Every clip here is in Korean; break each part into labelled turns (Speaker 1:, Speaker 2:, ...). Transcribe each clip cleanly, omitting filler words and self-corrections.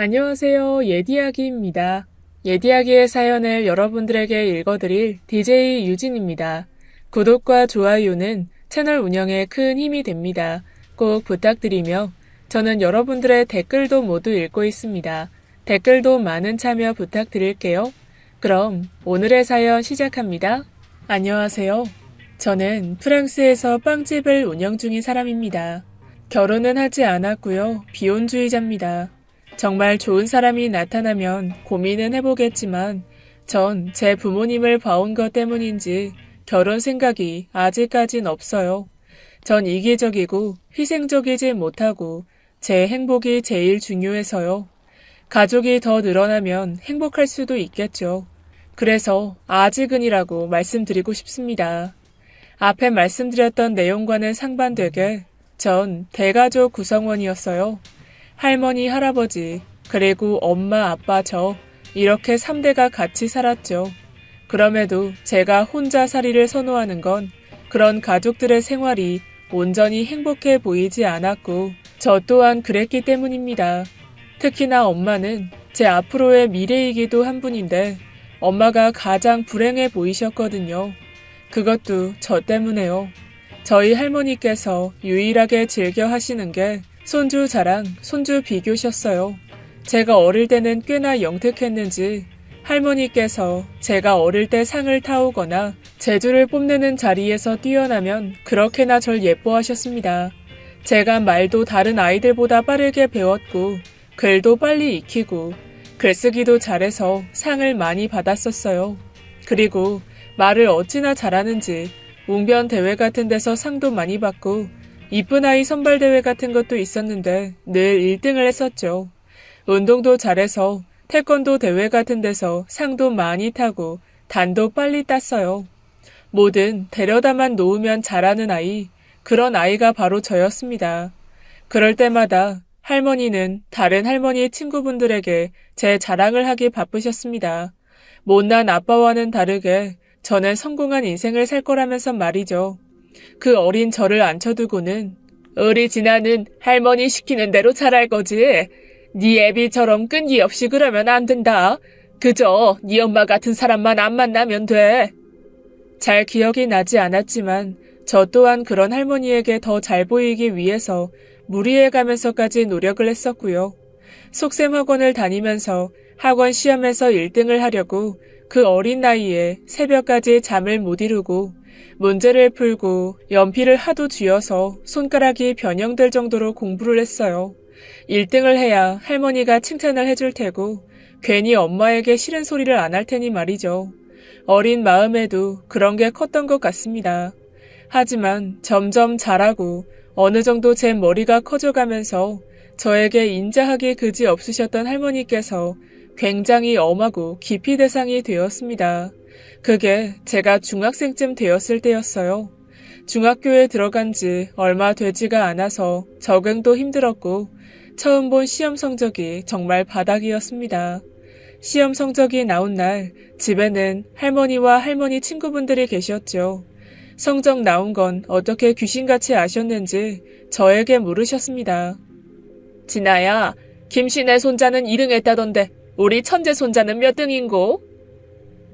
Speaker 1: 안녕하세요. 예디야기입니다. 예디야기의 사연을 여러분들에게 읽어드릴 DJ 유진입니다. 구독과 좋아요는 채널 운영에 큰 힘이 됩니다. 꼭 부탁드리며 저는 여러분들의 댓글도 모두 읽고 있습니다. 댓글도 많은 참여 부탁드릴게요. 그럼 오늘의 사연 시작합니다. 안녕하세요. 저는 프랑스에서 빵집을 운영 중인 사람입니다. 결혼은 하지 않았고요. 비혼주의자입니다. 정말 좋은 사람이 나타나면 고민은 해보겠지만 전 제 부모님을 봐온 것 때문인지 결혼 생각이 아직까진 없어요. 전 이기적이고 희생적이지 못하고 제 행복이 제일 중요해서요. 가족이 더 늘어나면 행복할 수도 있겠죠. 그래서 아직은이라고 말씀드리고 싶습니다. 앞에 말씀드렸던 내용과는 상반되게 전 대가족 구성원이었어요. 할머니, 할아버지, 그리고 엄마, 아빠, 저 이렇게 3대가 같이 살았죠. 그럼에도 제가 혼자 살이를 선호하는 건 그런 가족들의 생활이 온전히 행복해 보이지 않았고 저 또한 그랬기 때문입니다. 특히나 엄마는 제 앞으로의 미래이기도 한 분인데 엄마가 가장 불행해 보이셨거든요. 그것도 저 때문에요. 저희 할머니께서 유일하게 즐겨 하시는 게 손주 자랑, 손주 비교셨어요. 제가 어릴 때는 꽤나 영특했는지 할머니께서 제가 어릴 때 상을 타오거나 재주를 뽐내는 자리에서 뛰어나면 그렇게나 절 예뻐하셨습니다. 제가 말도 다른 아이들보다 빠르게 배웠고 글도 빨리 익히고 글쓰기도 잘해서 상을 많이 받았었어요. 그리고 말을 어찌나 잘하는지 웅변 대회 같은 데서 상도 많이 받고 이쁜 아이 선발대회 같은 것도 있었는데 늘 1등을 했었죠. 운동도 잘해서 태권도 대회 같은 데서 상도 많이 타고 단도 빨리 땄어요. 뭐든 데려다만 놓으면 잘하는 아이, 그런 아이가 바로 저였습니다. 그럴 때마다 할머니는 다른 할머니의 친구분들에게 제 자랑을 하기 바쁘셨습니다. 못난 아빠와는 다르게 저는 성공한 인생을 살 거라면서 말이죠. 그 어린 저를 앉혀두고는 우리 진아는 할머니 시키는 대로 잘할 거지. 네 애비처럼 끈기 없이 그러면 안 된다. 그저 네 엄마 같은 사람만 안 만나면 돼. 잘 기억이 나지 않았지만 저 또한 그런 할머니에게 더 잘 보이기 위해서 무리해가면서까지 노력을 했었고요. 속셈 학원을 다니면서 학원 시험에서 1등을 하려고 그 어린 나이에 새벽까지 잠을 못 이루고 문제를 풀고 연필을 하도 쥐어서 손가락이 변형될 정도로 공부를 했어요. 1등을 해야 할머니가 칭찬을 해줄 테고 괜히 엄마에게 싫은 소리를 안 할 테니 말이죠. 어린 마음에도 그런 게 컸던 것 같습니다. 하지만 점점 자라고 어느 정도 제 머리가 커져가면서 저에게 인자하기 그지 없으셨던 할머니께서 굉장히 엄하고 깊이 대상이 되었습니다. 그게 제가 중학생쯤 되었을 때였어요. 중학교에 들어간 지 얼마 되지가 않아서 적응도 힘들었고 처음 본 시험 성적이 정말 바닥이었습니다. 시험 성적이 나온 날 집에는 할머니와 할머니 친구분들이 계셨죠. 성적 나온 건 어떻게 귀신같이 아셨는지 저에게 물으셨습니다. 진아야, 김신혜 손자는 2등 했다던데 우리 천재 손자는 몇 등인고?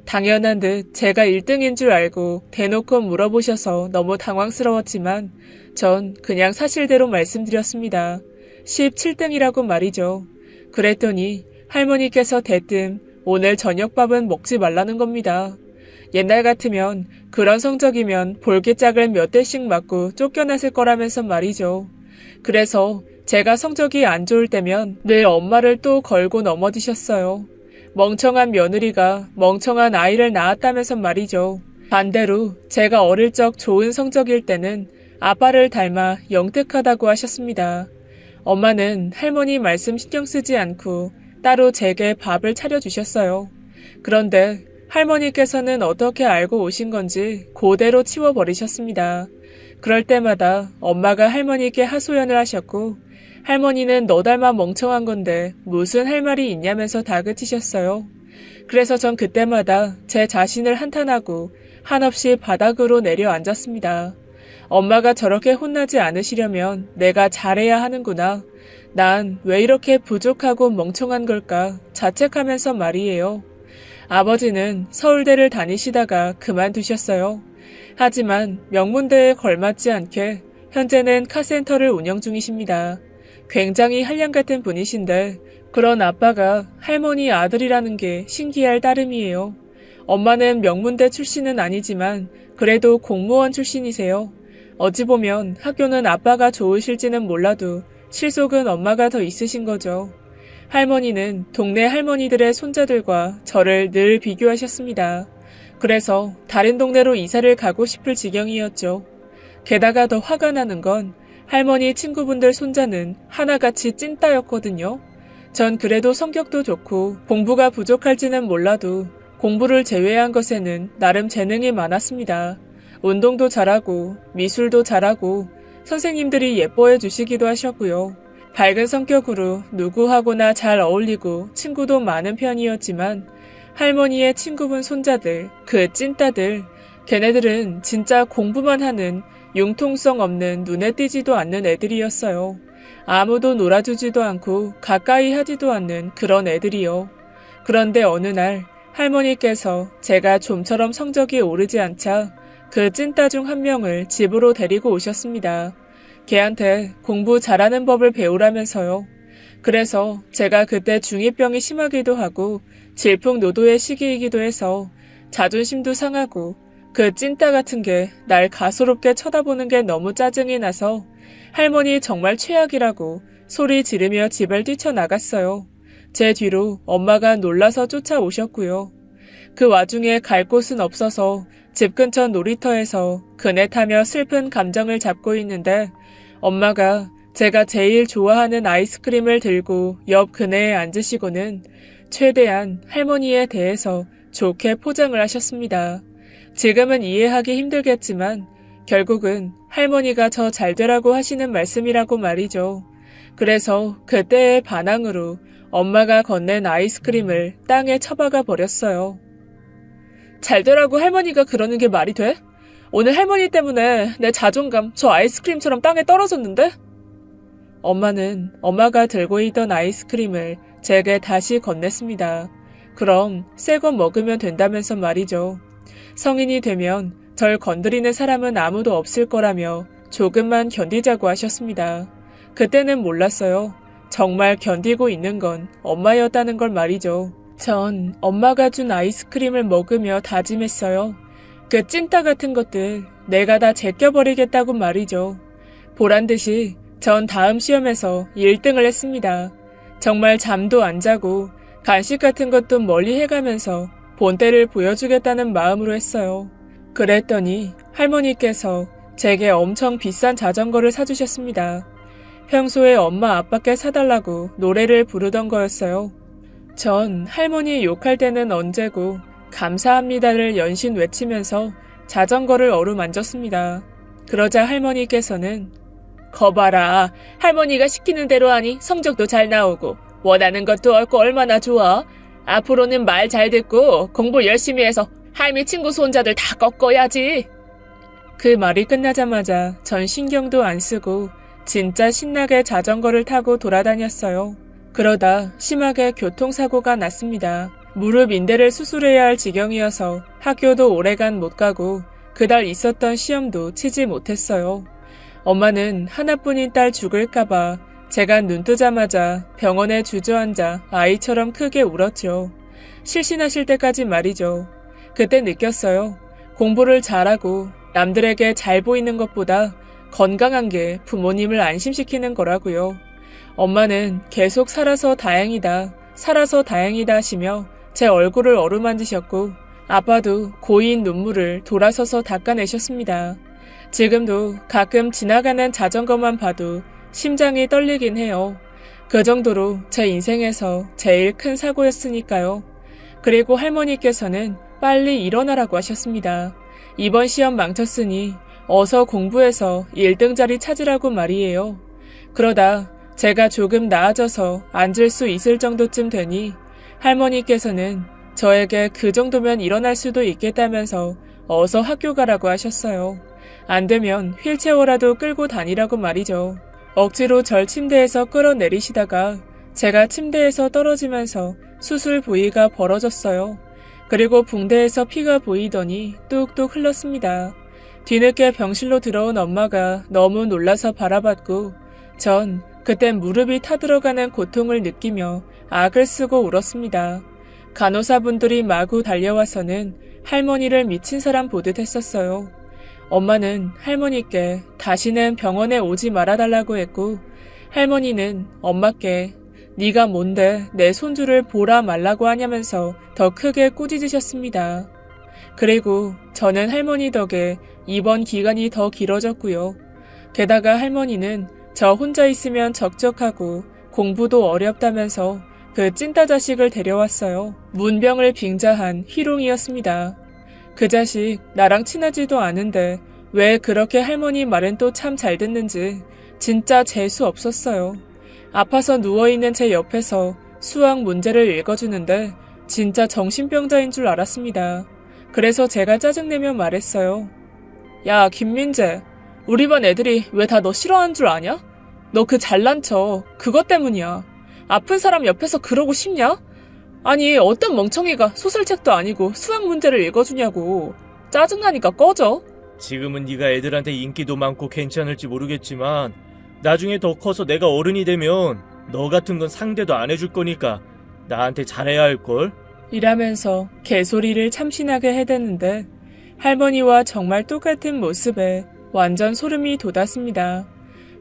Speaker 1: 당연한 듯 제가 1등인 줄 알고 대놓고 물어보셔서 너무 당황스러웠지만 전 그냥 사실대로 말씀드렸습니다. 17등이라고 말이죠. 그랬더니 할머니께서 대뜸 오늘 저녁밥은 먹지 말라는 겁니다. 옛날 같으면 그런 성적이면 볼기짝을 몇 대씩 맞고 쫓겨났을 거라면서 말이죠. 그래서 제가 성적이 안 좋을 때면 늘 엄마를 또 걸고 넘어지셨어요. 멍청한 며느리가 멍청한 아이를 낳았다면서 말이죠. 반대로 제가 어릴 적 좋은 성적일 때는 아빠를 닮아 영특하다고 하셨습니다. 엄마는 할머니 말씀 신경 쓰지 않고 따로 제게 밥을 차려주셨어요. 그런데 할머니께서는 어떻게 알고 오신 건지 그대로 치워버리셨습니다. 그럴 때마다 엄마가 할머니께 하소연을 하셨고 할머니는 너 닮아 멍청한 건데 무슨 할 말이 있냐면서 다그치셨어요. 그래서 전 그때마다 제 자신을 한탄하고 한없이 바닥으로 내려앉았습니다. 엄마가 저렇게 혼나지 않으시려면 내가 잘해야 하는구나. 난 왜 이렇게 부족하고 멍청한 걸까 자책하면서 말이에요. 아버지는 서울대를 다니시다가 그만두셨어요. 하지만 명문대에 걸맞지 않게 현재는 카센터를 운영 중이십니다. 굉장히 한량 같은 분이신데 그런 아빠가 할머니 아들이라는 게 신기할 따름이에요. 엄마는 명문대 출신은 아니지만 그래도 공무원 출신이세요. 어찌 보면 학교는 아빠가 좋으실지는 몰라도 실속은 엄마가 더 있으신 거죠. 할머니는 동네 할머니들의 손자들과 저를 늘 비교하셨습니다. 그래서 다른 동네로 이사를 가고 싶을 지경이었죠. 게다가 더 화가 나는 건 할머니 친구분들 손자는 하나같이 찐따였거든요. 전 그래도 성격도 좋고 공부가 부족할지는 몰라도 공부를 제외한 것에는 나름 재능이 많았습니다. 운동도 잘하고 미술도 잘하고 선생님들이 예뻐해 주시기도 하셨고요. 밝은 성격으로 누구하고나 잘 어울리고 친구도 많은 편이었지만 할머니의 친구분 손자들, 그 찐따들, 걔네들은 진짜 공부만 하는 융통성 없는 눈에 띄지도 않는 애들이었어요. 아무도 놀아주지도 않고 가까이 하지도 않는 그런 애들이요. 그런데 어느 날 할머니께서 제가 좀처럼 성적이 오르지 않자 그 찐따 중 한 명을 집으로 데리고 오셨습니다. 걔한테 공부 잘하는 법을 배우라면서요. 그래서 제가 그때 중2병이 심하기도 하고 질풍노도의 시기이기도 해서 자존심도 상하고 그 찐따 같은 게 날 가소롭게 쳐다보는 게 너무 짜증이 나서 할머니 정말 최악이라고 소리 지르며 집을 뛰쳐나갔어요. 제 뒤로 엄마가 놀라서 쫓아오셨고요. 그 와중에 갈 곳은 없어서 집 근처 놀이터에서 그네 타며 슬픈 감정을 잡고 있는데 엄마가 제가 제일 좋아하는 아이스크림을 들고 옆 그네에 앉으시고는 최대한 할머니에 대해서 좋게 포장을 하셨습니다. 지금은 이해하기 힘들겠지만 결국은 할머니가 저 잘되라고 하시는 말씀이라고 말이죠. 그래서 그때의 반항으로 엄마가 건넨 아이스크림을 땅에 처박아 버렸어요. 잘되라고 할머니가 그러는 게 말이 돼? 오늘 할머니 때문에 내 자존감 저 아이스크림처럼 땅에 떨어졌는데? 엄마는 엄마가 들고 있던 아이스크림을 제게 다시 건넸습니다. 그럼 새 거 먹으면 된다면서 말이죠. 성인이 되면 절 건드리는 사람은 아무도 없을 거라며 조금만 견디자고 하셨습니다. 그때는 몰랐어요. 정말 견디고 있는 건 엄마였다는 걸 말이죠. 전 엄마가 준 아이스크림을 먹으며 다짐했어요. 그 찐따 같은 것들 내가 다 제껴버리겠다고 말이죠. 보란듯이 전 다음 시험에서 1등을 했습니다. 정말 잠도 안 자고 간식 같은 것도 멀리 해가면서 본때를 보여주겠다는 마음으로 했어요. 그랬더니 할머니께서 제게 엄청 비싼 자전거를 사주셨습니다. 평소에 엄마 아빠께 사달라고 노래를 부르던 거였어요. 전 할머니 욕할 때는 언제고 감사합니다를 연신 외치면서 자전거를 어루만졌습니다. 그러자 할머니께서는 거봐라, 할머니가 시키는 대로 하니 성적도 잘 나오고 원하는 것도 얻고 얼마나 좋아. 앞으로는 말 잘 듣고 공부 열심히 해서 할미 친구 손자들 다 꺾어야지. 그 말이 끝나자마자 전 신경도 안 쓰고 진짜 신나게 자전거를 타고 돌아다녔어요. 그러다 심하게 교통사고가 났습니다. 무릎 인대를 수술해야 할 지경이어서 학교도 오래간 못 가고 그달 있었던 시험도 치지 못했어요. 엄마는 하나뿐인 딸 죽을까봐 제가 눈 뜨자마자 병원에 주저앉아 아이처럼 크게 울었죠. 실신하실 때까지 말이죠. 그때 느꼈어요. 공부를 잘하고 남들에게 잘 보이는 것보다 건강한 게 부모님을 안심시키는 거라고요. 엄마는 계속 살아서 다행이다 하시며 제 얼굴을 어루만지셨고 아빠도 고인 눈물을 돌아서서 닦아내셨습니다. 지금도 가끔 지나가는 자전거만 봐도 심장이 떨리긴 해요. 그 정도로 제 인생에서 제일 큰 사고였으니까요. 그리고 할머니께서는 빨리 일어나라고 하셨습니다. 이번 시험 망쳤으니 어서 공부해서 1등 자리 찾으라고 말이에요. 그러다 제가 조금 나아져서 앉을 수 있을 정도쯤 되니 할머니께서는 저에게 그 정도면 일어날 수도 있겠다면서 어서 학교 가라고 하셨어요. 안 되면 휠체어라도 끌고 다니라고 말이죠. 억지로 절 침대에서 끌어내리시다가 제가 침대에서 떨어지면서 수술 부위가 벌어졌어요. 그리고 붕대에서 피가 보이더니 뚝뚝 흘렀습니다. 뒤늦게 병실로 들어온 엄마가 너무 놀라서 바라봤고 전 그땐 무릎이 타들어가는 고통을 느끼며 악을 쓰고 울었습니다. 간호사분들이 마구 달려와서는 할머니를 미친 사람 보듯 했었어요. 엄마는 할머니께 다시는 병원에 오지 말아달라고 했고 할머니는 엄마께 네가 뭔데 내 손주를 보라 말라고 하냐면서 더 크게 꾸짖으셨습니다. 그리고 저는 할머니 덕에 입원 기간이 더 길어졌고요. 게다가 할머니는 저 혼자 있으면 적적하고 공부도 어렵다면서 그 찐따 자식을 데려왔어요. 문병을 빙자한 희롱이었습니다. 그 자식 나랑 친하지도 않은데 왜 그렇게 할머니 말은 또 참 잘 듣는지 진짜 재수 없었어요. 아파서 누워있는 제 옆에서 수학 문제를 읽어주는데 진짜 정신병자인 줄 알았습니다. 그래서 제가 짜증내며 말했어요. 야 김민재, 우리 반 애들이 왜 다 너 싫어하는 줄 아냐? 너 그 잘난 척 그것 때문이야. 아픈 사람 옆에서 그러고 싶냐? 아니 어떤 멍청이가 소설책도 아니고 수학 문제를 읽어주냐고. 짜증나니까 꺼져.
Speaker 2: 지금은 네가 애들한테 인기도 많고 괜찮을지 모르겠지만 나중에 더 커서 내가 어른이 되면 너 같은 건 상대도 안 해줄 거니까 나한테 잘해야 할걸?
Speaker 1: 이라면서 개소리를 참신하게 해대는데 할머니와 정말 똑같은 모습에 완전 소름이 돋았습니다.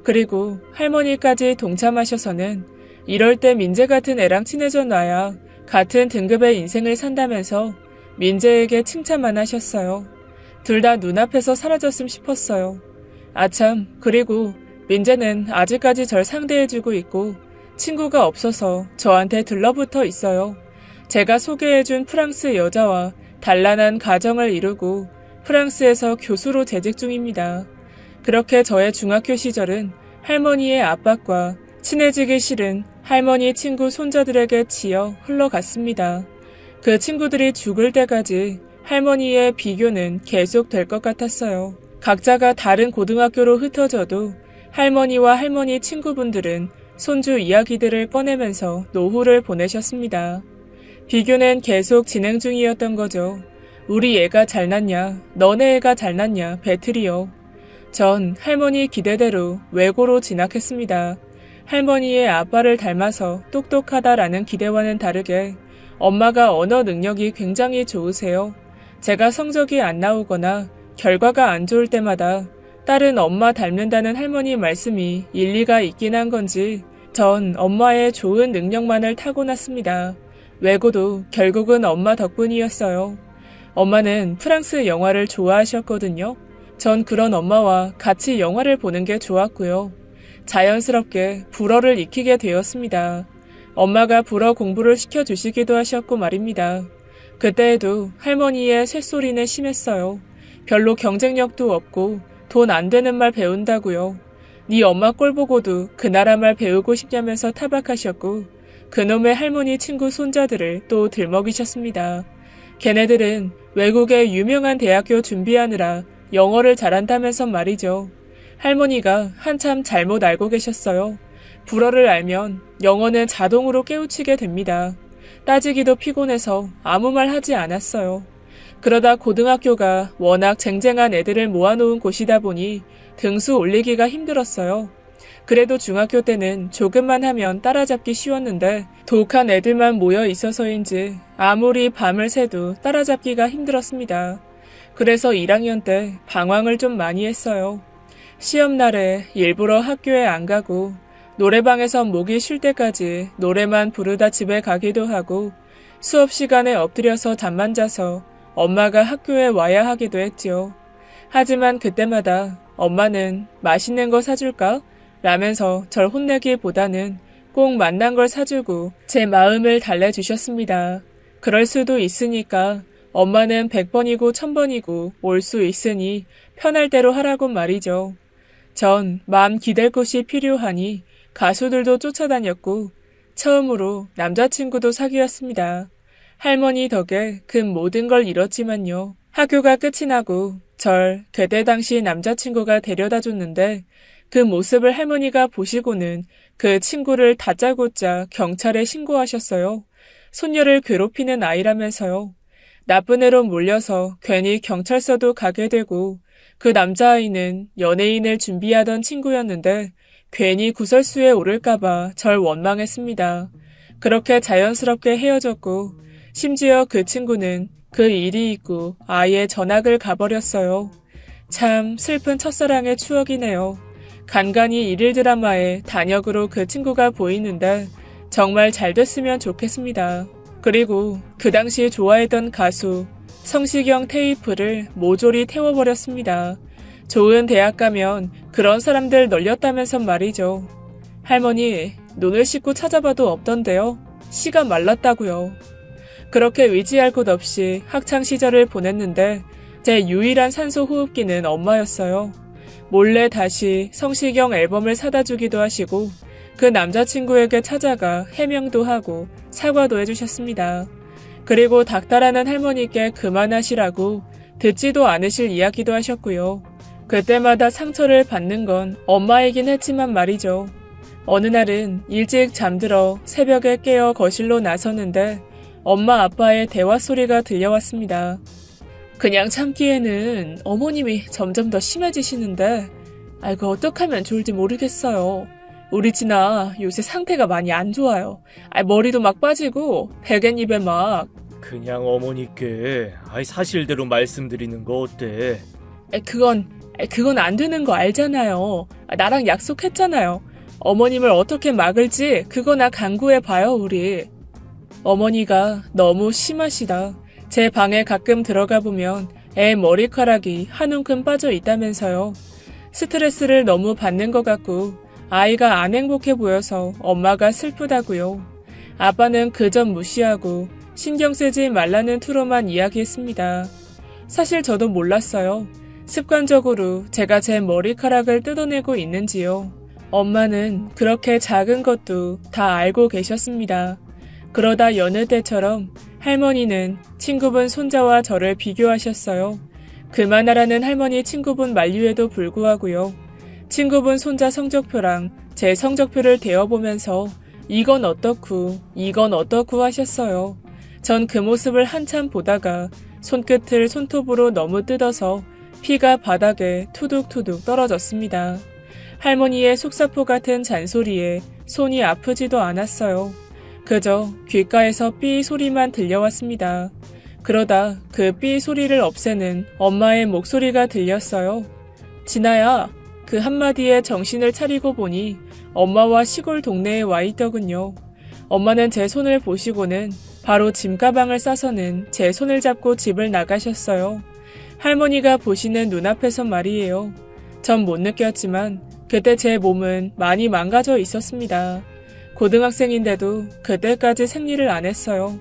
Speaker 1: 그리고 할머니까지 동참하셔서는 이럴 때 민재 같은 애랑 친해져 놔야 같은 등급의 인생을 산다면서 민재에게 칭찬만 하셨어요. 둘 다 눈앞에서 사라졌음 싶었어요. 아참, 그리고 민재는 아직까지 절 상대해주고 있고 친구가 없어서 저한테 들러붙어 있어요. 제가 소개해준 프랑스 여자와 단란한 가정을 이루고 프랑스에서 교수로 재직 중입니다. 그렇게 저의 중학교 시절은 할머니의 압박과 친해지기 싫은 할머니 친구 손자들에게 치여 흘러갔습니다. 그 친구들이 죽을 때까지 할머니의 비교는 계속될 것 같았어요. 각자가 다른 고등학교로 흩어져도 할머니와 할머니 친구분들은 손주 이야기들을 꺼내면서 노후를 보내셨습니다. 비교는 계속 진행 중이었던 거죠. 우리 애가 잘났냐, 너네 애가 잘났냐, 배틀이요. 전 할머니 기대대로 외고로 진학했습니다. 할머니의 아빠를 닮아서 똑똑하다라는 기대와는 다르게 엄마가 언어 능력이 굉장히 좋으세요. 제가 성적이 안 나오거나 결과가 안 좋을 때마다 딸은 엄마 닮는다는 할머니 말씀이 일리가 있긴 한 건지 전 엄마의 좋은 능력만을 타고났습니다. 외고도 결국은 엄마 덕분이었어요. 엄마는 프랑스 영화를 좋아하셨거든요. 전 그런 엄마와 같이 영화를 보는 게 좋았고요. 자연스럽게 불어를 익히게 되었습니다. 엄마가 불어 공부를 시켜주시기도 하셨고 말입니다. 그때에도 할머니의 쇳소리는 심했어요. 별로 경쟁력도 없고 돈 안 되는 말 배운다고요. 네 엄마 꼴 보고도 그 나라 말 배우고 싶냐면서 타박하셨고 그놈의 할머니 친구 손자들을 또 들먹이셨습니다. 걔네들은 외국의 유명한 대학교 준비하느라 영어를 잘한다면서 말이죠. 할머니가 한참 잘못 알고 계셨어요. 불어를 알면 영어는 자동으로 깨우치게 됩니다. 따지기도 피곤해서 아무 말 하지 않았어요. 그러다 고등학교가 워낙 쟁쟁한 애들을 모아놓은 곳이다 보니 등수 올리기가 힘들었어요. 그래도 중학교 때는 조금만 하면 따라잡기 쉬웠는데 독한 애들만 모여 있어서인지 아무리 밤을 새도 따라잡기가 힘들었습니다. 그래서 1학년 때 방황을 좀 많이 했어요. 시험날에 일부러 학교에 안 가고 노래방에서 목이 쉴 때까지 노래만 부르다 집에 가기도 하고 수업 시간에 엎드려서 잠만 자서 엄마가 학교에 와야 하기도 했지요. 하지만 그때마다 엄마는 맛있는 거 사줄까? 라면서 절 혼내기보다는 꼭 맛난 걸 사주고 제 마음을 달래주셨습니다. 그럴 수도 있으니까 엄마는 100번이고 1000번이고 올 수 있으니 편할 대로 하라고 말이죠. 전 마음 기댈 곳이 필요하니 가수들도 쫓아다녔고 처음으로 남자친구도 사귀었습니다. 할머니 덕에 그 모든 걸 잃었지만요. 학교가 끝이 나고 절 그때 당시 남자친구가 데려다 줬는데 그 모습을 할머니가 보시고는 그 친구를 다짜고짜 경찰에 신고하셨어요. 손녀를 괴롭히는 아이라면서요. 나쁜 애로 몰려서 괜히 경찰서도 가게 되고 그 남자아이는 연예인을 준비하던 친구였는데 괜히 구설수에 오를까봐 절 원망했습니다. 그렇게 자연스럽게 헤어졌고 심지어 그 친구는 그 일이 있고 아예 전학을 가버렸어요. 참 슬픈 첫사랑의 추억이네요. 간간히 일일 드라마에 단역으로 그 친구가 보이는데 정말 잘 됐으면 좋겠습니다. 그리고 그 당시 좋아했던 가수 성시경 테이프를 모조리 태워버렸습니다. 좋은 대학 가면 그런 사람들 널렸다면서 말이죠. 할머니, 눈을 씻고 찾아봐도 없던데요. 씨가 말랐다고요. 그렇게 의지할 곳 없이 학창시절을 보냈는데 제 유일한 산소 호흡기는 엄마였어요. 몰래 다시 성시경 앨범을 사다 주기도 하시고 그 남자친구에게 찾아가 해명도 하고 사과도 해주셨습니다. 그리고 닥달하는 할머니께 그만하시라고 듣지도 않으실 이야기도 하셨고요. 그때마다 상처를 받는 건 엄마이긴 했지만 말이죠. 어느 날은 일찍 잠들어 새벽에 깨어 거실로 나섰는데 엄마 아빠의 대화 소리가 들려왔습니다. 그냥 참기에는 어머님이 점점 더 심해지시는데 아이고 어떡하면 좋을지 모르겠어요. 우리 진아 요새 상태가 많이 안 좋아요. 머리도 막 빠지고 베갯잎에 막.
Speaker 2: 그냥 어머니께 사실대로 말씀드리는 거 어때?
Speaker 1: 그건 안 되는 거 알잖아요. 나랑 약속했잖아요. 어머님을 어떻게 막을지 그거나 강구해봐요 우리. 어머니가 너무 심하시다. 제 방에 가끔 들어가 보면 애 머리카락이 한 움큼 빠져 있다면서요. 스트레스를 너무 받는 것 같고 아이가 안 행복해 보여서 엄마가 슬프다고요. 아빠는 그저 무시하고 신경 쓰지 말라는 투로만 이야기했습니다. 사실 저도 몰랐어요. 습관적으로 제가 제 머리카락을 뜯어내고 있는지요. 엄마는 그렇게 작은 것도 다 알고 계셨습니다. 그러다 여느 때처럼 할머니는 친구분 손자와 저를 비교하셨어요. 그만하라는 할머니 친구분 만류에도 불구하고요. 친구분 손자 성적표랑 제 성적표를 대어보면서 이건 어떻고 하셨어요. 전 그 모습을 한참 보다가 손끝을 손톱으로 너무 뜯어서 피가 바닥에 투둑투둑 떨어졌습니다. 할머니의 속사포 같은 잔소리에 손이 아프지도 않았어요. 그저 귓가에서 삐 소리만 들려왔습니다. 그러다 그 삐 소리를 없애는 엄마의 목소리가 들렸어요. 진아야, 그 한마디에 정신을 차리고 보니 엄마와 시골 동네에 와 있더군요. 엄마는 제 손을 보시고는 바로 짐가방을 싸서는 제 손을 잡고 집을 나가셨어요. 할머니가 보시는 눈앞에서 말이에요. 전 못 느꼈지만 그때 제 몸은 많이 망가져 있었습니다. 고등학생인데도 그때까지 생리를 안 했어요.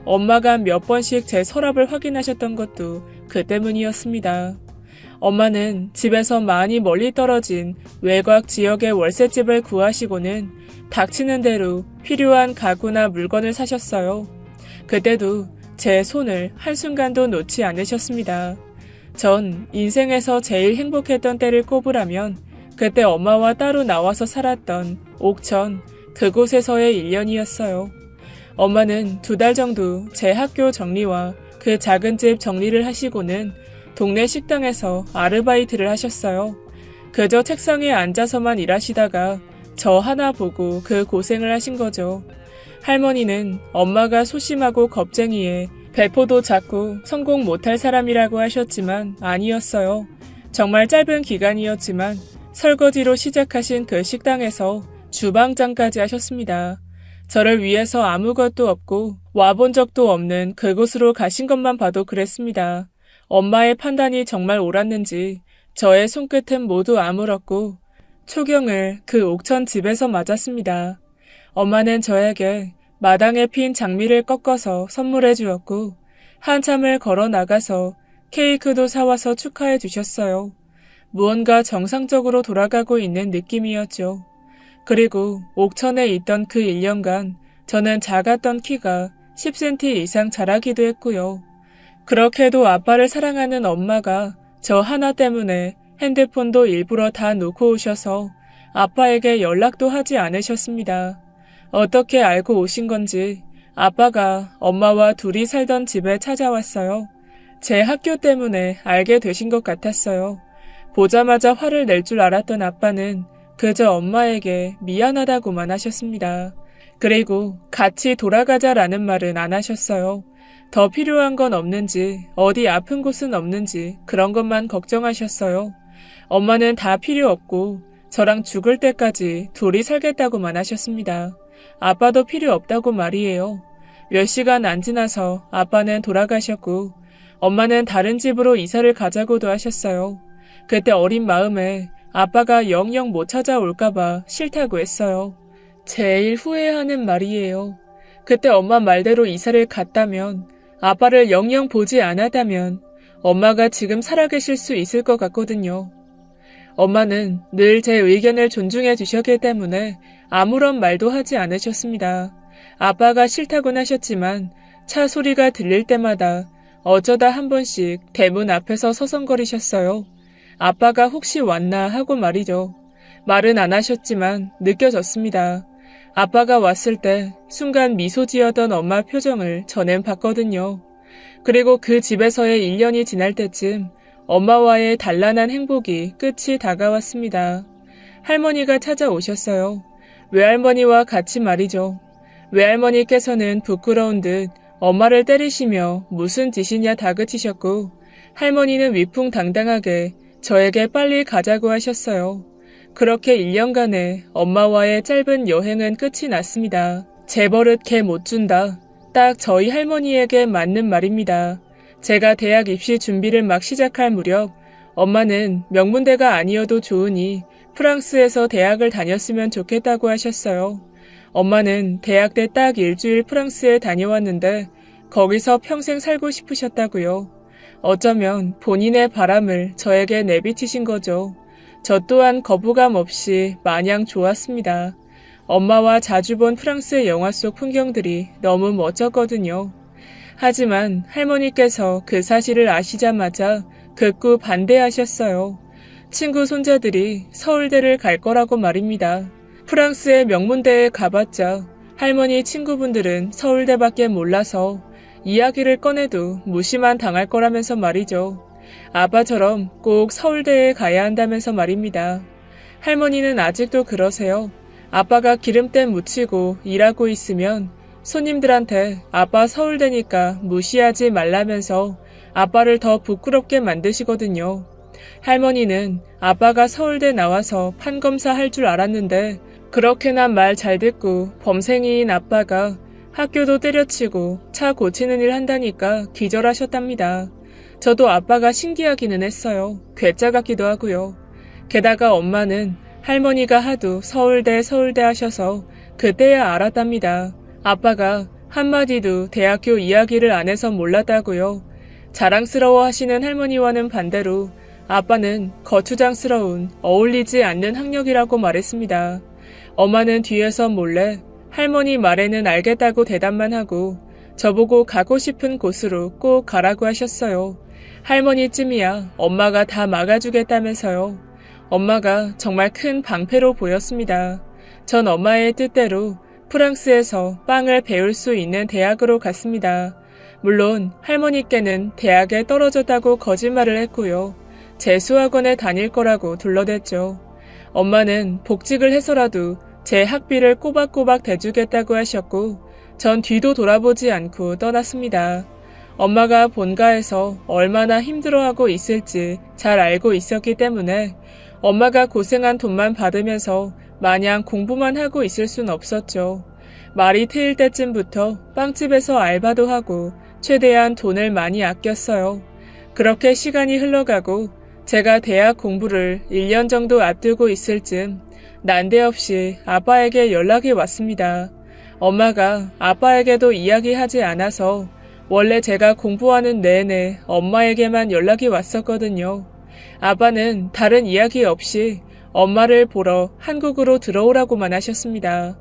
Speaker 1: 엄마가 몇 번씩 제 서랍을 확인하셨던 것도 그 때문이었습니다. 엄마는 집에서 많이 멀리 떨어진 외곽 지역의 월세집을 구하시고는 닥치는 대로 필요한 가구나 물건을 사셨어요. 그때도 제 손을 한순간도 놓지 않으셨습니다. 전 인생에서 제일 행복했던 때를 꼽으라면 그때 엄마와 따로 나와서 살았던 옥천, 그곳에서의 1년이었어요. 엄마는 2달 정도 제 학교 정리와 그 작은 집 정리를 하시고는 동네 식당에서 아르바이트를 하셨어요. 그저 책상에 앉아서만 일하시다가 저 하나 보고 그 고생을 하신 거죠. 할머니는 엄마가 소심하고 겁쟁이에 배포도 작고 성공 못할 사람이라고 하셨지만 아니었어요. 정말 짧은 기간이었지만 설거지로 시작하신 그 식당에서 주방장까지 하셨습니다. 저를 위해서 아무것도 없고 와본 적도 없는 그곳으로 가신 것만 봐도 그랬습니다. 엄마의 판단이 정말 옳았는지 저의 손끝은 모두 아물었고 초경을 그 옥천 집에서 맞았습니다. 엄마는 저에게 마당에 핀 장미를 꺾어서 선물해 주었고 한참을 걸어 나가서 케이크도 사와서 축하해 주셨어요. 무언가 정상적으로 돌아가고 있는 느낌이었죠. 그리고 옥천에 있던 그 1년간 저는 작았던 키가 10cm 이상 자라기도 했고요. 그렇게도 아빠를 사랑하는 엄마가 저 하나 때문에 핸드폰도 일부러 다 놓고 오셔서 아빠에게 연락도 하지 않으셨습니다. 어떻게 알고 오신 건지 아빠가 엄마와 둘이 살던 집에 찾아왔어요. 제 학교 때문에 알게 되신 것 같았어요. 보자마자 화를 낼 줄 알았던 아빠는 그저 엄마에게 미안하다고만 하셨습니다. 그리고 같이 돌아가자라는 말은 안 하셨어요. 더 필요한 건 없는지, 어디 아픈 곳은 없는지 그런 것만 걱정하셨어요. 엄마는 다 필요 없고 저랑 죽을 때까지 둘이 살겠다고만 하셨습니다. 아빠도 필요 없다고 말이에요. 몇 시간 안 지나서 아빠는 돌아가셨고 엄마는 다른 집으로 이사를 가자고도 하셨어요. 그때 어린 마음에 아빠가 영영 못 찾아올까봐 싫다고 했어요. 제일 후회하는 말이에요. 그때 엄마 말대로 이사를 갔다면, 아빠를 영영 보지 않았다면 엄마가 지금 살아계실 수 있을 것 같거든요. 엄마는 늘 제 의견을 존중해 주셨기 때문에 아무런 말도 하지 않으셨습니다. 아빠가 싫다곤 하셨지만 차 소리가 들릴 때마다 어쩌다 한 번씩 대문 앞에서 서성거리셨어요. 아빠가 혹시 왔나 하고 말이죠. 말은 안 하셨지만 느껴졌습니다. 아빠가 왔을 때 순간 미소 지어던 엄마 표정을 전엔 봤거든요. 그리고 그 집에서의 1년이 지날 때쯤 엄마와의 단란한 행복이 끝이 다가왔습니다. 할머니가 찾아오셨어요. 외할머니와 같이 말이죠. 외할머니께서는 부끄러운 듯 엄마를 때리시며 무슨 짓이냐 다그치셨고, 할머니는 위풍당당하게 저에게 빨리 가자고 하셨어요. 그렇게 1년간의 엄마와의 짧은 여행은 끝이 났습니다. 제 버릇 개 못 준다. 딱 저희 할머니에게 맞는 말입니다. 제가 대학 입시 준비를 막 시작할 무렵 엄마는 명문대가 아니어도 좋으니 프랑스에서 대학을 다녔으면 좋겠다고 하셨어요. 엄마는 대학 때 딱 일주일 프랑스에 다녀왔는데 거기서 평생 살고 싶으셨다고요. 어쩌면 본인의 바람을 저에게 내비치신 거죠. 저 또한 거부감 없이 마냥 좋았습니다. 엄마와 자주 본 프랑스 영화 속 풍경들이 너무 멋졌거든요. 하지만 할머니께서 그 사실을 아시자마자 극구 반대하셨어요. 친구 손자들이 서울대를 갈 거라고 말입니다. 프랑스의 명문대에 가봤자 할머니 친구분들은 서울대밖에 몰라서 이야기를 꺼내도 무시만 당할 거라면서 말이죠. 아빠처럼 꼭 서울대에 가야 한다면서 말입니다. 할머니는 아직도 그러세요. 아빠가 기름때 묻히고 일하고 있으면 손님들한테 아빠 서울대니까 무시하지 말라면서 아빠를 더 부끄럽게 만드시거든요. 할머니는 아빠가 서울대 나와서 판검사 할 줄 알았는데 그렇게나 말 잘 듣고 범생이인 아빠가 학교도 때려치고 차 고치는 일 한다니까 기절하셨답니다. 저도 아빠가 신기하기는 했어요. 괴짜 같기도 하고요. 게다가 엄마는 할머니가 하도 서울대 하셔서 그때야 알았답니다. 아빠가 한마디도 대학교 이야기를 안 해서 몰랐다고요. 자랑스러워 하시는 할머니와는 반대로 아빠는 거추장스러운 어울리지 않는 학력이라고 말했습니다. 엄마는 뒤에서 몰래 할머니 말에는 알겠다고 대답만 하고 저보고 가고 싶은 곳으로 꼭 가라고 하셨어요. 할머니쯤이야 엄마가 다 막아주겠다면서요. 엄마가 정말 큰 방패로 보였습니다. 전 엄마의 뜻대로 프랑스에서 빵을 배울 수 있는 대학으로 갔습니다. 물론 할머니께는 대학에 떨어졌다고 거짓말을 했고요. 재수학원에 다닐 거라고 둘러댔죠. 엄마는 복직을 해서라도 제 학비를 꼬박꼬박 대주겠다고 하셨고 전 뒤도 돌아보지 않고 떠났습니다. 엄마가 본가에서 얼마나 힘들어하고 있을지 잘 알고 있었기 때문에 엄마가 고생한 돈만 받으면서 마냥 공부만 하고 있을 순 없었죠. 말이 트일 때쯤부터 빵집에서 알바도 하고 최대한 돈을 많이 아꼈어요. 그렇게 시간이 흘러가고 제가 대학 공부를 1년 정도 앞두고 있을 즈음 난데없이 아빠에게 연락이 왔습니다. 엄마가 아빠에게도 이야기하지 않아서 원래 제가 공부하는 내내 엄마에게만 연락이 왔었거든요. 아빠는 다른 이야기 없이 엄마를 보러 한국으로 들어오라고만 하셨습니다.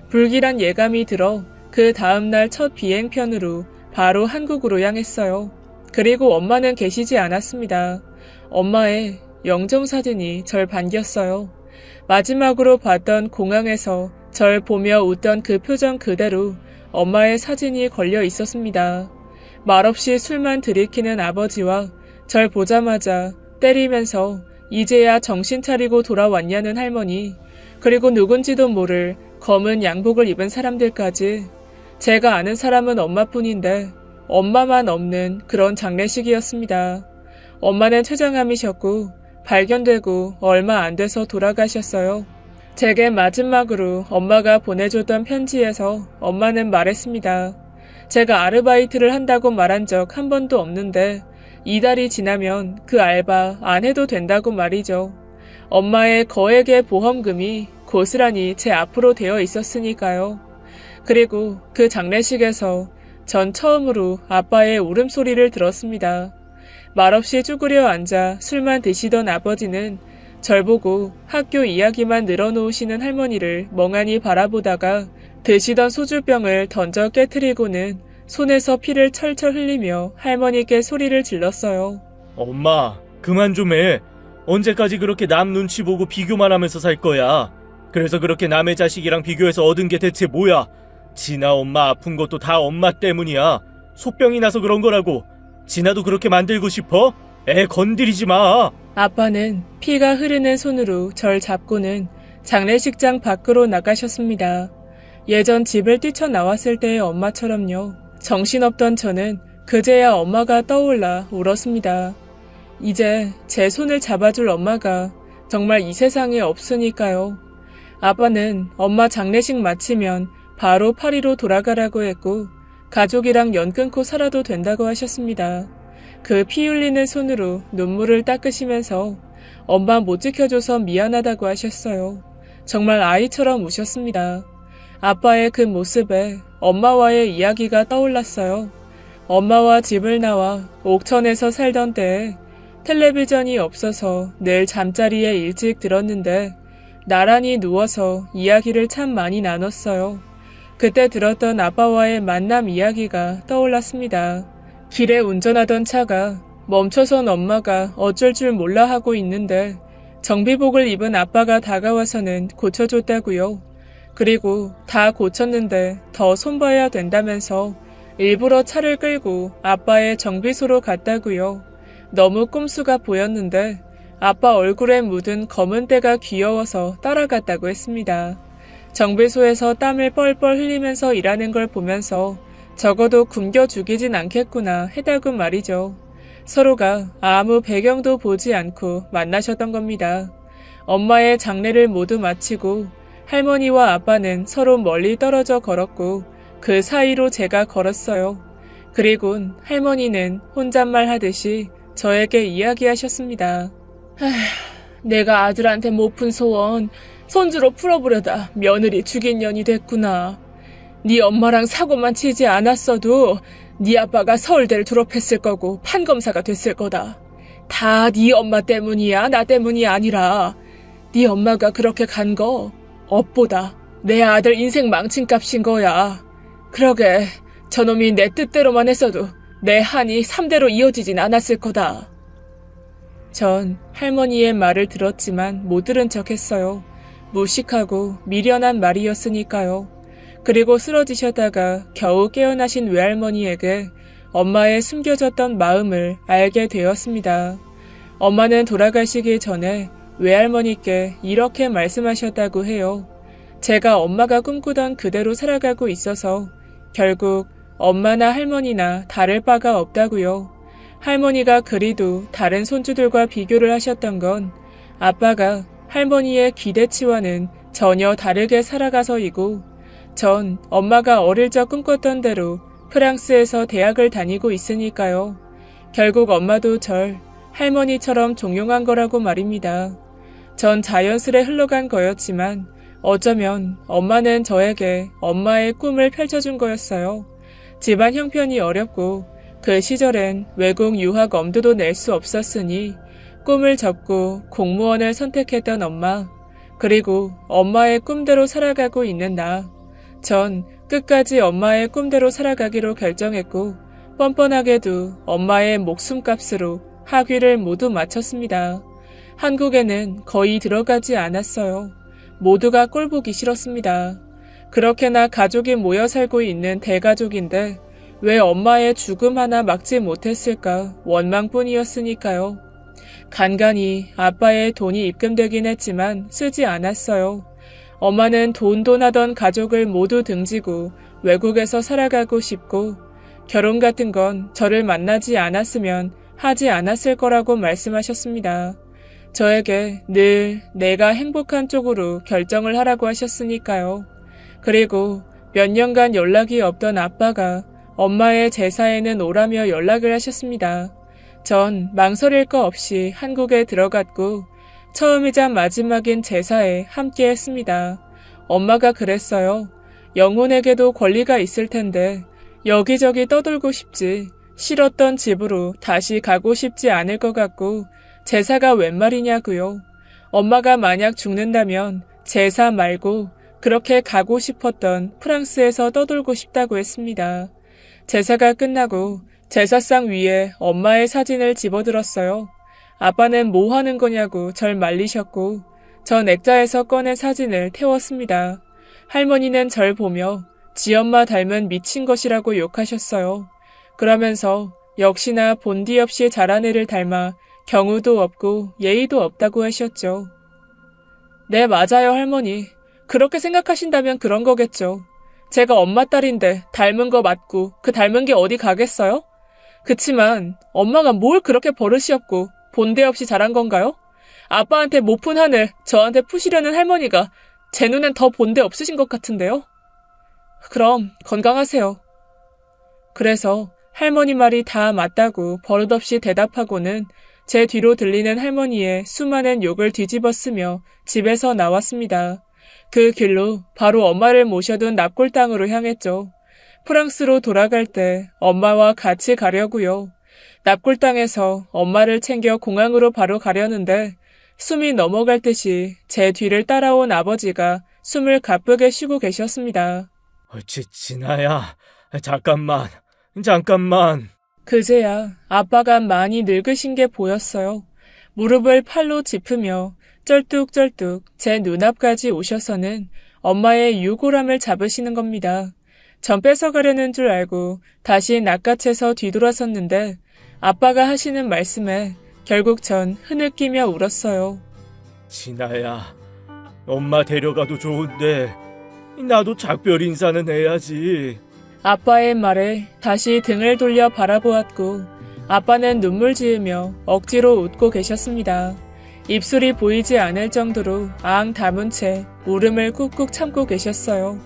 Speaker 1: 불길한 예감이 들어 그 다음날 첫 비행편으로 바로 한국으로 향했어요. 그리고 엄마는 계시지 않았습니다. 엄마의 영정사진이 절 반겼어요. 마지막으로 봤던 공항에서 절 보며 웃던 그 표정 그대로 엄마의 사진이 걸려 있었습니다. 말없이 술만 들이키는 아버지와 절 보자마자 때리면서 이제야 정신 차리고 돌아왔냐는 할머니, 그리고 누군지도 모를 검은 양복을 입은 사람들까지. 제가 아는 사람은 엄마뿐인데 엄마만 없는 그런 장례식이었습니다. 엄마는 췌장암이셨고 발견되고 얼마 안 돼서 돌아가셨어요. 제게 마지막으로 엄마가 보내줬던 편지에서 엄마는 말했습니다. 제가 아르바이트를 한다고 말한 적 한 번도 없는데 이달이 지나면 그 알바 안 해도 된다고 말이죠. 엄마의 거액의 보험금이 고스란히 제 앞으로 되어 있었으니까요. 그리고 그 장례식에서 전 처음으로 아빠의 울음소리를 들었습니다. 말없이 쭈그려 앉아 술만 드시던 아버지는 절 보고 학교 이야기만 늘어놓으시는 할머니를 멍하니 바라보다가 드시던 소주병을 던져 깨트리고는 손에서 피를 철철 흘리며 할머니께 소리를 질렀어요.
Speaker 2: 엄마, 그만 좀 해. 언제까지 그렇게 남 눈치 보고 비교만 하면서 살 거야. 그래서 그렇게 남의 자식이랑 비교해서 얻은 게 대체 뭐야? 진아 엄마 아픈 것도 다 엄마 때문이야. 소병이 나서 그런 거라고. 진아도 그렇게 만들고 싶어? 애 건드리지 마.
Speaker 1: 아빠는 피가 흐르는 손으로 절 잡고는 장례식장 밖으로 나가셨습니다. 예전 집을 뛰쳐나왔을 때의 엄마처럼요. 정신없던 저는 그제야 엄마가 떠올라 울었습니다. 이제 제 손을 잡아줄 엄마가 정말 이 세상에 없으니까요. 아빠는 엄마 장례식 마치면 바로 파리로 돌아가라고 했고 가족이랑 연 끊고 살아도 된다고 하셨습니다. 그 피 흘리는 손으로 눈물을 닦으시면서 엄마 못 지켜줘서 미안하다고 하셨어요. 정말 아이처럼 우셨습니다. 아빠의 그 모습에 엄마와의 이야기가 떠올랐어요. 엄마와 집을 나와 옥천에서 살던 때에 텔레비전이 없어서 늘 잠자리에 일찍 들었는데 나란히 누워서 이야기를 참 많이 나눴어요. 그때 들었던 아빠와의 만남 이야기가 떠올랐습니다. 길에 운전하던 차가 멈춰선 엄마가 어쩔 줄 몰라 하고 있는데 정비복을 입은 아빠가 다가와서는 고쳐줬다고요. 그리고 다 고쳤는데 더 손봐야 된다면서 일부러 차를 끌고 아빠의 정비소로 갔다고요. 너무 꼼수가 보였는데 아빠 얼굴에 묻은 검은 때가 귀여워서 따라갔다고 했습니다. 정비소에서 땀을 뻘뻘 흘리면서 일하는 걸 보면서 적어도 굶겨 죽이진 않겠구나 했다고 말이죠. 서로가 아무 배경도 보지 않고 만나셨던 겁니다. 엄마의 장례를 모두 마치고 할머니와 아빠는 서로 멀리 떨어져 걸었고 그 사이로 제가 걸었어요. 그리곤 할머니는 혼잣말 하듯이 저에게 이야기하셨습니다. 내가 아들한테 못 푼 소원 손주로 풀어보려다 며느리 죽인 년이 됐구나. 네 엄마랑 사고만 치지 않았어도 네 아빠가 서울대를 졸업했을 거고 판검사가 됐을 거다. 다 네 엄마 때문이야. 나 때문이 아니라 네 엄마가 그렇게 간 거 업보다 내 아들 인생 망친 값인 거야. 그러게 저놈이 내 뜻대로만 했어도 내 한이 3대로 이어지진 않았을 거다. 전 할머니의 말을 들었지만 못 들은 척했어요. 무식하고 미련한 말이었으니까요. 그리고 쓰러지셨다가 겨우 깨어나신 외할머니에게 엄마의 숨겨졌던 마음을 알게 되었습니다. 엄마는 돌아가시기 전에 외할머니께 이렇게 말씀하셨다고 해요. 제가 엄마가 꿈꾸던 그대로 살아가고 있어서 결국 엄마나 할머니나 다를 바가 없다고요. 할머니가 그리도 다른 손주들과 비교를 하셨던 건 아빠가 할머니의 기대치와는 전혀 다르게 살아가서이고 전 엄마가 어릴 적 꿈꿨던 대로 프랑스에서 대학을 다니고 있으니까요. 결국 엄마도 절 할머니처럼 종용한 거라고 말입니다. 전 자연스레 흘러간 거였지만 어쩌면 엄마는 저에게 엄마의 꿈을 펼쳐준 거였어요. 집안 형편이 어렵고 그 시절엔 외국 유학 엄두도 낼 수 없었으니 꿈을 접고 공무원을 선택했던 엄마, 그리고 엄마의 꿈대로 살아가고 있는 나. 전 끝까지 엄마의 꿈대로 살아가기로 결정했고 뻔뻔하게도 엄마의 목숨값으로 학위를 모두 마쳤습니다. 한국에는 거의 들어가지 않았어요. 모두가 꼴보기 싫었습니다. 그렇게나 가족이 모여 살고 있는 대가족인데 왜 엄마의 죽음 하나 막지 못했을까 원망뿐이었으니까요. 간간히 아빠의 돈이 입금되긴 했지만 쓰지 않았어요. 엄마는 돈하던 가족을 모두 등지고 외국에서 살아가고 싶고 결혼 같은 건 저를 만나지 않았으면 하지 않았을 거라고 말씀하셨습니다. 저에게 늘 내가 행복한 쪽으로 결정을 하라고 하셨으니까요. 그리고 몇 년간 연락이 없던 아빠가 엄마의 제사에는 오라며 연락을 하셨습니다. 전 망설일 거 없이 한국에 들어갔고 처음이자 마지막인 제사에 함께 했습니다. 엄마가 그랬어요. 영혼에게도 권리가 있을 텐데 여기저기 떠돌고 싶지, 싫었던 집으로 다시 가고 싶지 않을 것 같고 제사가 웬 말이냐고요. 엄마가 만약 죽는다면 제사 말고 그렇게 가고 싶었던 프랑스에서 떠돌고 싶다고 했습니다. 제사가 끝나고 제사상 위에 엄마의 사진을 집어들었어요. 아빠는 뭐 하는 거냐고 절 말리셨고 전 액자에서 꺼낸 사진을 태웠습니다. 할머니는 절 보며 지엄마 닮은 미친 것이라고 욕하셨어요. 그러면서 역시나 본디 없이 자란 애를 닮아 경우도 없고 예의도 없다고 하셨죠. 네, 맞아요, 할머니. 그렇게 생각하신다면 그런 거겠죠. 제가 엄마 딸인데 닮은 거 맞고 그 닮은 게 어디 가겠어요? 그치만 엄마가 뭘 그렇게 버릇이 없고 본데 없이 자란 건가요? 아빠한테 못 푼 한을 저한테 푸시려는 할머니가 제 눈엔 더 본데 없으신 것 같은데요? 그럼 건강하세요. 그래서 할머니 말이 다 맞다고 버릇없이 대답하고는 제 뒤로 들리는 할머니의 수많은 욕을 뒤집어 쓰며 집에서 나왔습니다. 그 길로 바로 엄마를 모셔둔 납골 땅으로 향했죠. 프랑스로 돌아갈 때 엄마와 같이 가려고요. 납골 땅에서 엄마를 챙겨 공항으로 바로 가려는데 숨이 넘어갈 듯이 제 뒤를 따라온 아버지가 숨을 가쁘게 쉬고 계셨습니다.
Speaker 2: 진아야, 잠깐만.
Speaker 1: 그제야 아빠가 많이 늙으신 게 보였어요. 무릎을 팔로 짚으며 쩔뚝쩔뚝 제 눈앞까지 오셔서는 엄마의 유골함을 잡으시는 겁니다. 전 뺏어가려는 줄 알고 다시 낚아채서 뒤돌아섰는데 아빠가 하시는 말씀에 결국 전 흐느끼며 울었어요.
Speaker 2: 진아야, 엄마 데려가도 좋은데 나도 작별 인사는 해야지.
Speaker 1: 아빠의 말에 다시 등을 돌려 바라보았고 아빠는 눈물 지으며 억지로 웃고 계셨습니다. 입술이 보이지 않을 정도로 앙 다문 채 울음을 꾹꾹 참고 계셨어요.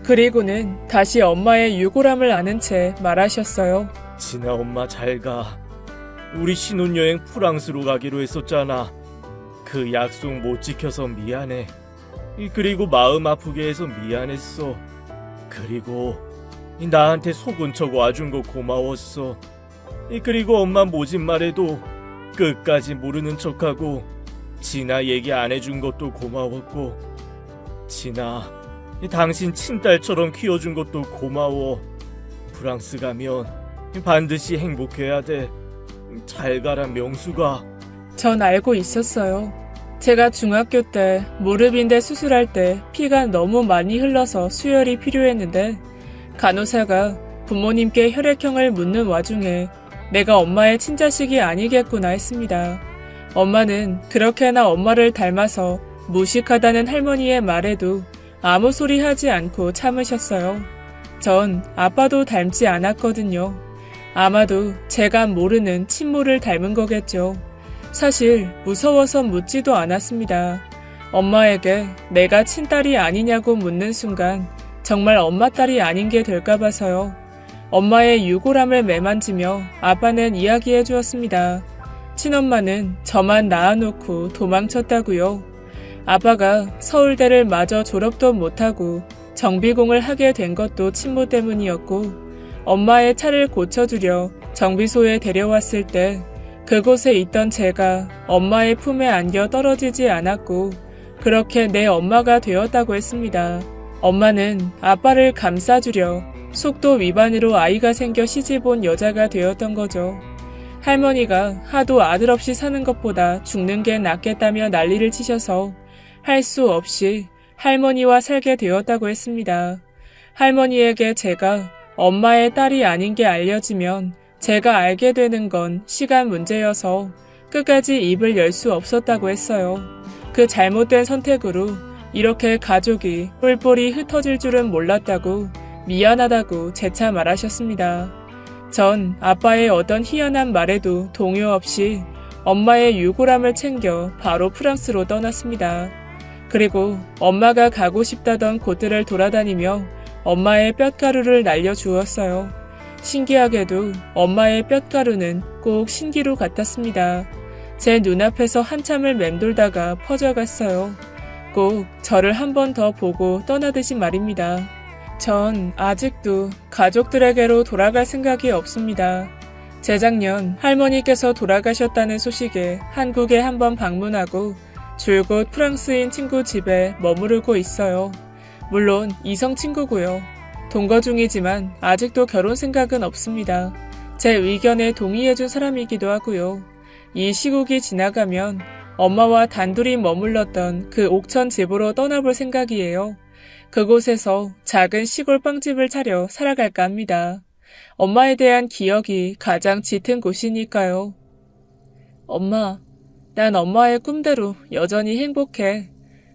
Speaker 1: 그리고는 다시 엄마의 유골함을 안은 채 말하셨어요.
Speaker 2: 진아 엄마 잘 가. 우리 신혼여행 프랑스로 가기로 했었잖아. 그 약속 못 지켜서 미안해. 그리고 마음 아프게 해서 미안했어. 그리고 나한테 속은 척 와준 거 고마웠어. 그리고 엄마 모진 말에도 끝까지 모르는 척하고 진아 얘기 안 해준 것도 고마웠고 진아 당신 친딸처럼 키워준 것도 고마워. 프랑스 가면 반드시 행복해야 돼. 잘 가라 명수가.
Speaker 1: 전 알고 있었어요. 제가 중학교 때 무릎인대 수술할 때 피가 너무 많이 흘러서 수혈이 필요했는데 간호사가 부모님께 혈액형을 묻는 와중에 내가 엄마의 친자식이 아니겠구나 했습니다. 엄마는 그렇게나 엄마를 닮아서 무식하다는 할머니의 말에도 아무 소리 하지 않고 참으셨어요. 전 아빠도 닮지 않았거든요. 아마도 제가 모르는 친모를 닮은 거겠죠. 사실 무서워서 묻지도 않았습니다. 엄마에게 내가 친딸이 아니냐고 묻는 순간 정말 엄마 딸이 아닌 게 될까 봐서요. 엄마의 유골함을 매만지며 아빠는 이야기해 주었습니다. 친엄마는 저만 낳아놓고 도망쳤다고요. 아빠가 서울대를 마저 졸업도 못하고 정비공을 하게 된 것도 친모 때문이었고 엄마의 차를 고쳐주려 정비소에 데려왔을 때 그곳에 있던 제가 엄마의 품에 안겨 떨어지지 않았고 그렇게 내 엄마가 되었다고 했습니다. 엄마는 아빠를 감싸주려 속도 위반으로 아이가 생겨 시집 온 여자가 되었던 거죠. 할머니가 하도 아들 없이 사는 것보다 죽는 게 낫겠다며 난리를 치셔서 할 수 없이 할머니와 살게 되었다고 했습니다. 할머니에게 제가 엄마의 딸이 아닌 게 알려지면 제가 알게 되는 건 시간 문제여서 끝까지 입을 열 수 없었다고 했어요. 그 잘못된 선택으로 이렇게 가족이 뿔뿔이 흩어질 줄은 몰랐다고 미안하다고 재차 말하셨습니다. 전 아빠의 어떤 희한한 말에도 동요 없이 엄마의 유골함을 챙겨 바로 프랑스로 떠났습니다. 그리고 엄마가 가고 싶다던 곳들을 돌아다니며 엄마의 뼛가루를 날려주었어요. 신기하게도 엄마의 뼛가루는 꼭 신기루 같았습니다. 제 눈앞에서 한참을 맴돌다가 퍼져갔어요. 꼭 저를 한 번 더 보고 떠나듯이 말입니다. 전 아직도 가족들에게로 돌아갈 생각이 없습니다. 재작년 할머니께서 돌아가셨다는 소식에 한국에 한번 방문하고 줄곧 프랑스인 친구 집에 머무르고 있어요. 물론 이성 친구고요. 동거 중이지만 아직도 결혼 생각은 없습니다. 제 의견에 동의해준 사람이기도 하고요. 이 시국이 지나가면 엄마와 단둘이 머물렀던 그 옥천 집으로 떠나볼 생각이에요. 그곳에서 작은 시골 빵집을 차려 살아갈까 합니다. 엄마에 대한 기억이 가장 짙은 곳이니까요. 엄마, 난 엄마의 꿈대로 여전히 행복해.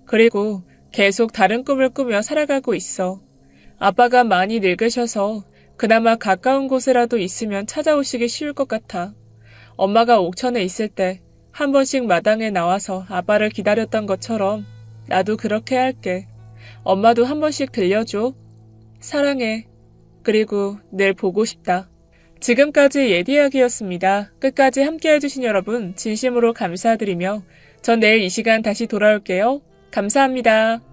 Speaker 1: 그리고 계속 다른 꿈을 꾸며 살아가고 있어. 아빠가 많이 늙으셔서 그나마 가까운 곳이라도 있으면 찾아오시기 쉬울 것 같아. 엄마가 옥천에 있을 때 한 번씩 마당에 나와서 아빠를 기다렸던 것처럼 나도 그렇게 할게. 엄마도 한 번씩 들려줘. 사랑해. 그리고 늘 보고 싶다. 지금까지 예디이야기였습니다. 끝까지 함께 해주신 여러분 진심으로 감사드리며 전 내일 이 시간 다시 돌아올게요. 감사합니다.